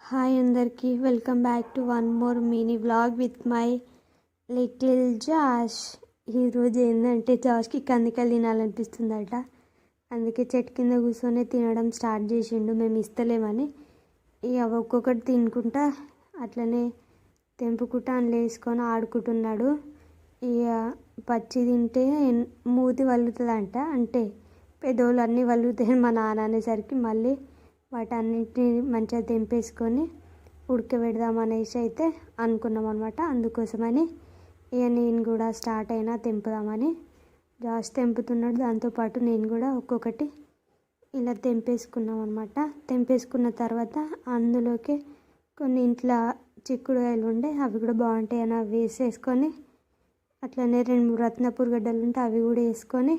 Hi అందరికీ welcome back to one more mini vlog with my little Josh. ఈరోజు ఏంటంటే జాష్కి కందికాయలు తినాలనిపిస్తుందట. అందుకే చెట్టు కింద కూర్చొని తినడం స్టార్ట్ చేసిండు. మేము ఇస్తలేమని ఇక ఒక్కొక్కటి తినుకుంటా అట్లనే తెంపుకుంటా అందులో వేసుకొని ఆడుకుంటున్నాడు. ఇక పచ్చి తింటే మూతి వలుగుతుందంట, అంటే పెదవులు అన్నీ వలుగుతాయని మా నాన్న అనేసరికి మళ్ళీ వాటన్నిటిని మంచిగా తెంపేసుకొని ఉడకబెడదామనేసి అయితే అనుకున్నాం అనమాట. అందుకోసమని ఇక నేను కూడా స్టార్ట్ అయినా తెంపుదామని. జాస్ తెంపుతున్నాడు, దాంతోపాటు నేను కూడా ఒక్కొక్కటి ఇలా తెంపేసుకున్నాం అనమాట. తెంపేసుకున్న తర్వాత అందులోకి కొన్ని ఇంట్లో చిక్కుడుకాయలు ఉండే అవి కూడా బాగుంటాయని అవి వేసేసుకొని, అట్లనే 2-3 రత్నపూర్ గడ్డలు ఉంటే అవి కూడా వేసుకొని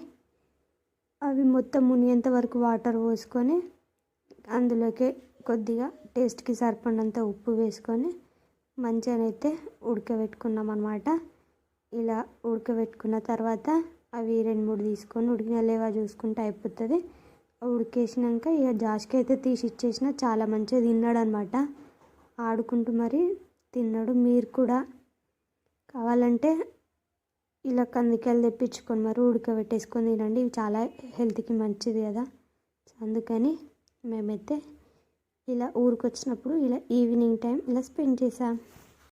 అవి మొత్తం మునిగేంత వరకు వాటర్ పోసుకొని అందులోకి కొద్దిగా టేస్ట్కి సరిపడినంత ఉప్పు వేసుకొని మంచిగానైతే ఉడకబెట్టుకున్నాం అనమాట. ఇలా ఉడకబెట్టుకున్న తర్వాత అవి 2-3 తీసుకొని ఉడికిన లేవా చూసుకుంటే అయిపోతుంది. ఉడికేసినాక ఇక జాస్కి అయితే తీసి ఇచ్చేసిన. చాలా మంచిగా తిన్నాడు అనమాట, ఆడుకుంటూ మరి తిన్నాడు. మీరు కూడా కావాలంటే ఇలా కందికాయలు తెప్పించుకొని మరి ఉడకబెట్టేసుకొని తినండి. ఇవి చాలా హెల్త్కి మంచిది కదా. అందుకని మేమైతే ఇలా ఊరికి వచ్చినప్పుడు ఇలా ఈవినింగ్ టైం ఇలా స్పెండ్ చేసాం.